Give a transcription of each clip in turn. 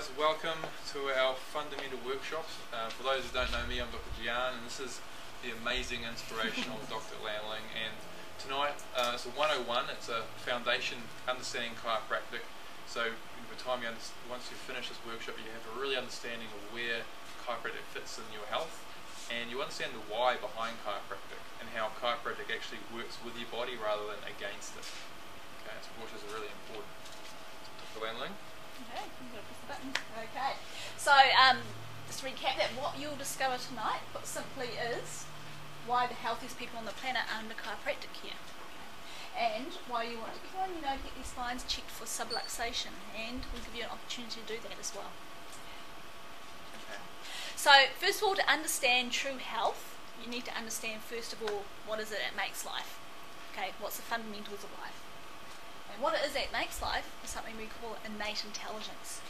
guys, welcome to our fundamental workshops. For those who don't know me, I'm Dr. Gian, and this is the amazing, inspirational Dr. Landling. And tonight it's a 101. It's a foundation understanding chiropractic. So by the time once you finish this workshop, you have a really understanding of where chiropractic fits in your health, and you understand the why behind chiropractic and how chiropractic actually works with your body rather than against it. Okay, which is really important. Dr. Landling. Okay, I'm going to press the button. Okay, so just to recap that, what you'll discover tonight, put simply, is why the healthiest people on the planet are under chiropractic care. Okay. And why you want to get these spines checked for subluxation, and we'll give you an opportunity to do that as well. Okay. So first of all, to understand true health, you need to understand first of all, what is it that makes life? Okay, what's the fundamentals of life? And what it is that makes life is something we call innate intelligence.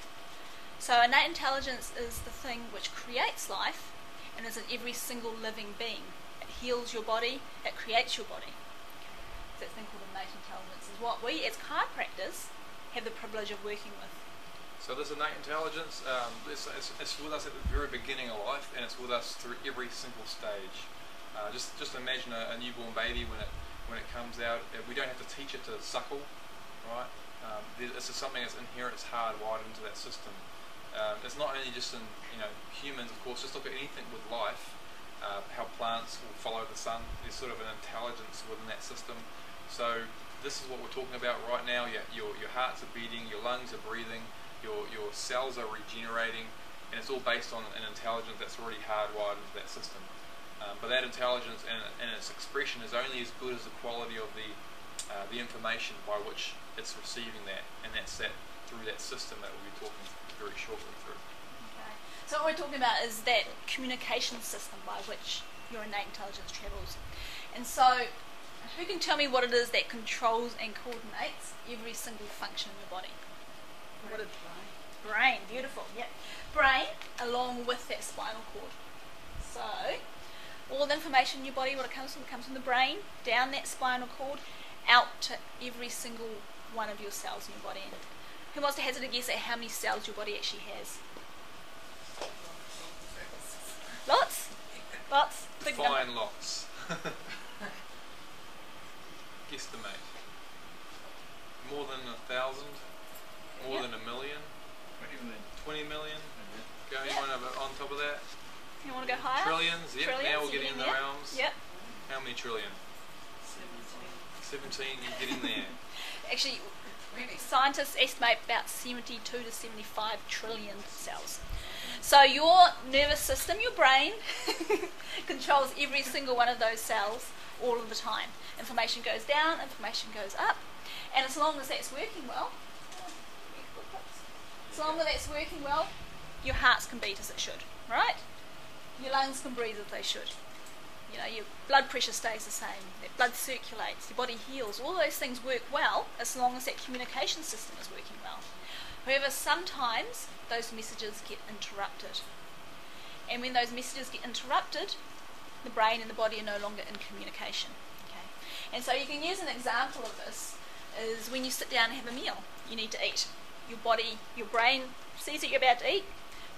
So innate intelligence is the thing which creates life and is in every single living being. It heals your body, it creates your body. So that thing called innate intelligence is what we as chiropractors have the privilege of working with. So this innate intelligence, it's with us at the very beginning of life, and it's with us through every single stage. Just imagine a newborn baby when it comes out. We don't have to teach it to suckle. Right, this is something that's inherent, it's hardwired into that system. It's not only just in humans, of course. Just look at anything with life. How plants will follow the sun. There's sort of an intelligence within that system. So this is what we're talking about right now. Your hearts are beating, your lungs are breathing, your cells are regenerating, and it's all based on an intelligence that's already hardwired into that system. But that intelligence and its expression is only as good as the quality of the information by which it's receiving that, and that's through that system that we'll be talking very shortly through. Okay. So what we're talking about is that communication system by which your innate intelligence travels. And so, who can tell me what it is that controls and coordinates every single function in your body? What is brain? Beautiful. Yep. Brain, along with that spinal cord. So, all the information in your body, what it comes from the brain, down that spinal cord, out to every single one of your cells in your body. Who wants to hazard a guess at how many cells your body actually has? Lots? Lots? Big number. Define lots. Guesstimate. More than 1,000? More than 1 million? 20 million. 20 million? Go anyone on top of that? You want to go higher? Trillions? Yep, Trillions, now we're getting in the realms. Yep. How many trillion? 17, you're getting there. Actually, scientists estimate about 72 to 75 trillion cells. So your nervous system, your brain, controls every single one of those cells all of the time. Information goes down, information goes up, and as long as that's working well, your hearts can beat as it should, right? Your lungs can breathe as they should. Your blood pressure stays the same, that blood circulates, your body heals, all those things work well as long as that communication system is working well. However, sometimes those messages get interrupted. And when those messages get interrupted, the brain and the body are no longer in communication. Okay? And so you can use an example of this is when you sit down and have a meal, you need to eat. Your brain sees that you're about to eat,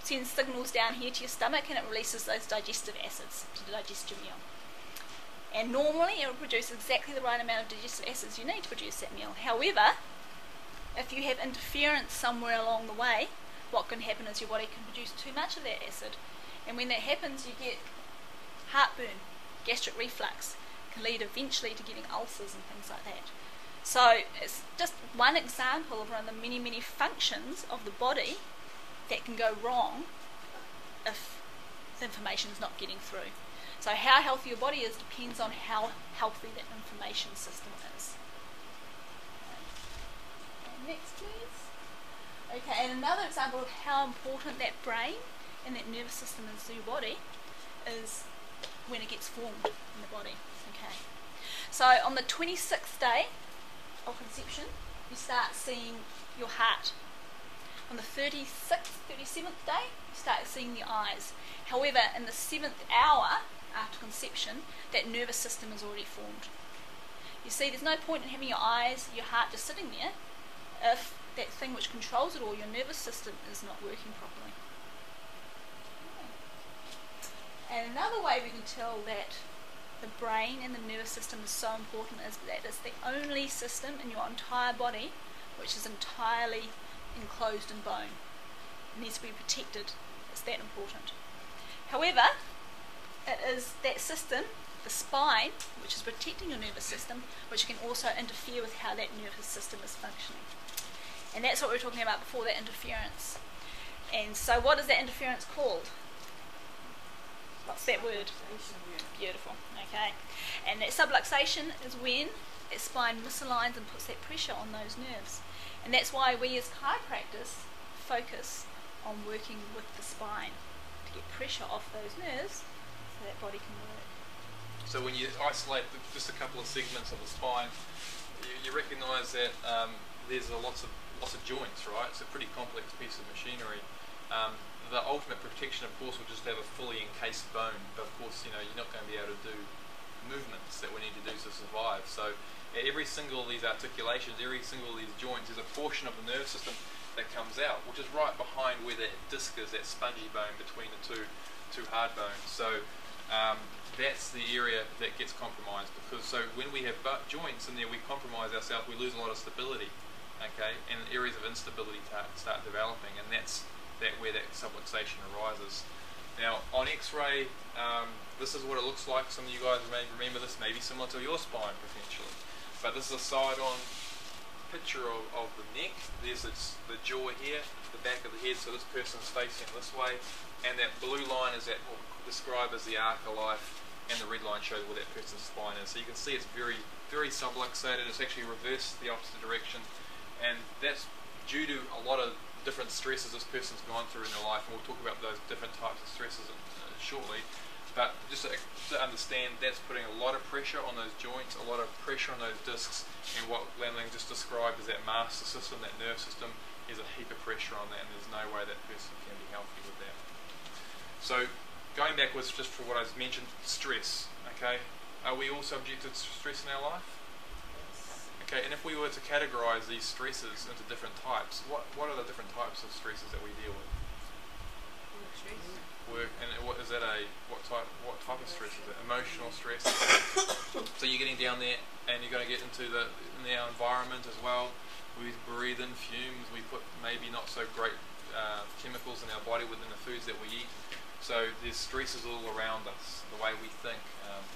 sends signals down here to your stomach, and it releases those digestive acids to digest your meal. And normally it will produce exactly the right amount of digestive acids you need to produce that meal. However, if you have interference somewhere along the way, what can happen is your body can produce too much of that acid. And when that happens, you get heartburn, gastric reflux, can lead eventually to getting ulcers and things like that. So it's just one example of one of the many, many functions of the body that can go wrong if the information is not getting through. So how healthy your body is depends on how healthy that information system is. Okay. Next, please. Okay, and another example of how important that brain and that nervous system is to your body is when it gets formed in the body. Okay. So on the 26th day of conception, you start seeing your heart. On the 36th, 37th day, you start seeing the eyes. However, in the 7th hour after conception, that nervous system is already formed. You see, there's no point in having your eyes, your heart just sitting there if that thing which controls it all, your nervous system, is not working properly. And another way we can tell that the brain and the nervous system is so important is that it's the only system in your entire body which is entirely enclosed in bone. It needs to be protected. It's that important. However, it is that system, the spine, which is protecting your nervous system, which can also interfere with how that nervous system is functioning. And that's what we were talking about before, that interference. And so what is that interference called? What's that word? Beautiful. Okay. And that subluxation is when that spine misaligns and puts that pressure on those nerves. And that's why we as chiropractors focus on working with the spine to get pressure off those nerves so that body can work. So when you isolate just a couple of segments of the spine, you recognise that there's lots of joints, right? It's a pretty complex piece of machinery. The ultimate protection, of course, would just have a fully encased bone, but of course, you're not going to be able to do movements that we need to do to survive. So at every single of these articulations, every single of these joints, there's a portion of the nervous system that comes out, which is right behind where that disc is, that spongy bone between the two hard bones. So that's the area that gets compromised, because so when we have joints in there, we compromise ourselves, we lose a lot of stability, okay, and areas of instability start developing, and that's where that subluxation arises. Now on X-ray, this is what it looks like. Some of you guys may remember this, maybe similar to your spine potentially, but this is a side-on picture of the neck. There's the jaw here, the back of the head, so this person's facing this way, and that blue line is that what we describe as the arc of life, and the red line shows where that person's spine is. So you can see it's very, very subluxated. It's actually reversed the opposite direction, and that's due to a lot of different stresses this person's gone through in their life, and we'll talk about those different types of stresses shortly. But just to understand, that's putting a lot of pressure on those joints, a lot of pressure on those discs, and what Landling just described as that master system, that nerve system, is a heap of pressure on that, and there's no way that person can be healthy with that. So going backwards, just for what I mentioned, stress, okay? Are we all subject to stress in our life? Okay, and if we were to categorize these stresses into different types, what are the different types of stresses that we deal with? Work stress. Work, and what is that? What type of stress is it? Emotional stress. So you're getting down there, and you're going to get into our environment as well. We breathe in fumes. We put maybe not so great chemicals in our body within the foods that we eat. So there's stresses all around us. The way we think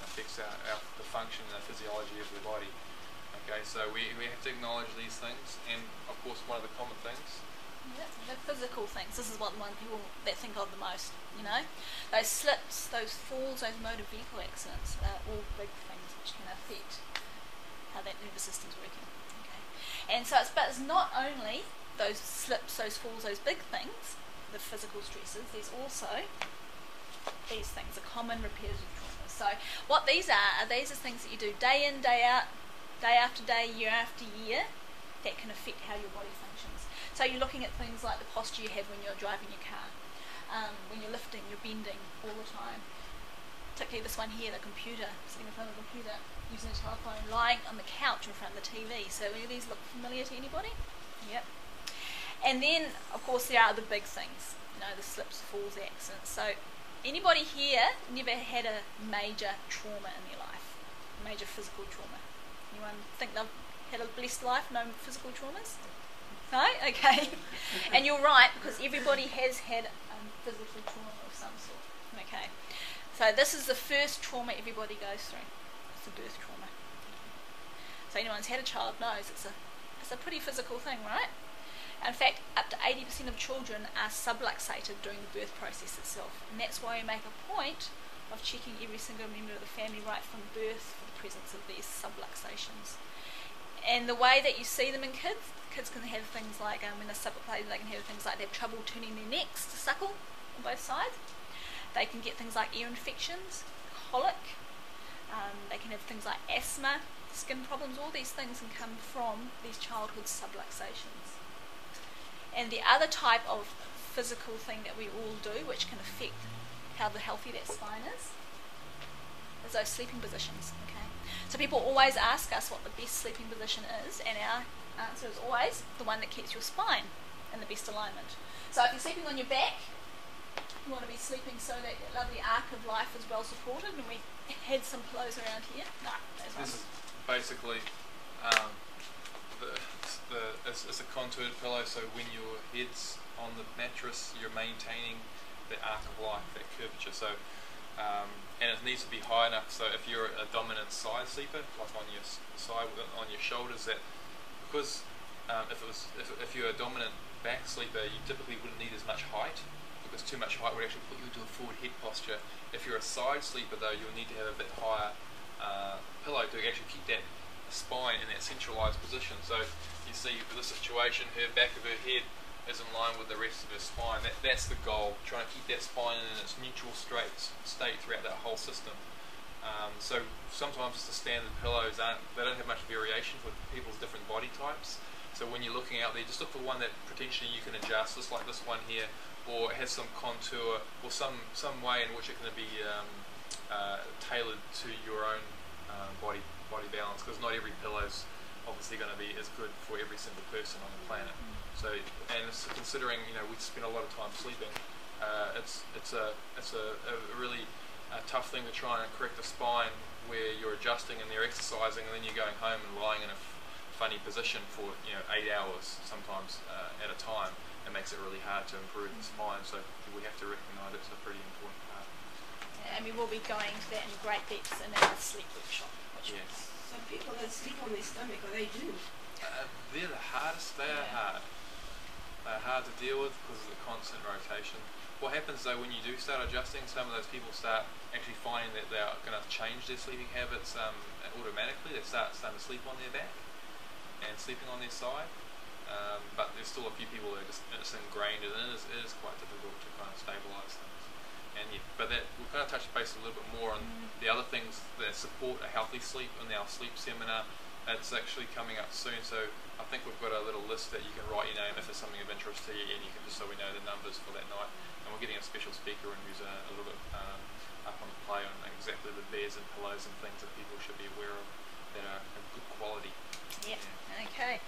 affects the function and the physiology of the body. Okay, so we have to acknowledge these things, and of course one of the common things. Yeah, the physical things. This is what one people that think of the most. Those slips, those falls, those motor vehicle accidents are all big things which can affect how that nervous system's working. Okay, and so it's not only those slips, those falls, those big things, the physical stresses. There's also these things, the common repetitive traumas. So what these are these are things that you do day in, day out, day after day, year after year, that can affect how your body functions. So you're looking at things like the posture you have when you're driving your car, when you're lifting, you're bending all the time. Particularly this one here, the computer, sitting in front of the computer, using a telephone, lying on the couch in front of the TV. So any of these look familiar to anybody? Yep. And then, of course, there are the big things, the slips, falls, accidents. So anybody here never had a major trauma in their life, major physical trauma? Anyone think they've had a blessed life, no physical traumas? No? Okay. And you're right, because everybody has had physical trauma of some sort. Okay. So this is the first trauma everybody goes through. It's the birth trauma. So anyone who's had a child knows it's a pretty physical thing, right? In fact, up to 80% of children are subluxated during the birth process itself. And that's why we make a point of checking every single member of the family right from birth for the presence of these subluxations. And the way that you see them in kids can have things like, when they're subluxated, they can have things like they have trouble turning their necks to suckle on both sides. They can get things like ear infections, colic. They can have things like asthma, skin problems. All these things can come from these childhood subluxations. And the other type of physical thing that we all do, which can affect how healthy that spine is those sleeping positions. Okay, so people always ask us what the best sleeping position is, and our answer is always the one that keeps your spine in the best alignment. So if you're sleeping on your back, you want to be sleeping so that that lovely arc of life is well supported. And we had some pillows around here. No, those This ones. is basically it's a contoured pillow, so when your head's on the mattress, you're maintaining the arc of life, that curvature. So and it needs to be high enough. So if you're a dominant side sleeper, like on your side, on your shoulders, that because if you're a dominant back sleeper, you typically wouldn't need as much height, because too much height would actually put you into a forward head posture. If you're a side sleeper though, you'll need to have a bit higher pillow to actually keep that spine in that centralized position. So you see for this situation, her back of her head is in line with the rest of her spine. That's the goal, trying to keep that spine in its neutral state throughout that whole system. So sometimes just the standard pillows they don't have much variation for people's different body types. So when you're looking out there, just look for one that potentially you can adjust, just like this one here, or it has some contour or some way in which it can be tailored to your own body balance, because not every pillow's obviously going to be as good for every single person on the planet. So, and so considering we spend a lot of time sleeping, it's a really tough thing to try and correct the spine where you're adjusting and they're exercising, and then you're going home and lying in a funny position for 8 hours sometimes at a time. It makes it really hard to improve the spine. So we have to recognise it's a pretty important part. And we will be going to that in great depth in our sleep workshop. Yes. Some people that sleep on their stomach, or they do. They're the hardest. They are hard. They're hard to deal with because of the constant rotation. What happens though when you do start adjusting, some of those people start actually finding that they're going to change their sleeping habits automatically. They start to sleep on their back and sleeping on their side. But there's still a few people that are just ingrained, and it is quite difficult to kind of stabilise things. And but we'll kind of touch base a little bit more on the other things that support a healthy sleep in our sleep seminar. It's actually coming up soon, so I think we've got a little list that you can write your name if it's something of interest to you, and you can just so we know the numbers for that night. And we're getting a special speaker in who's a little bit up on the play on exactly the bears and pillows and things that people should be aware of that are of good quality. Yeah. Okay.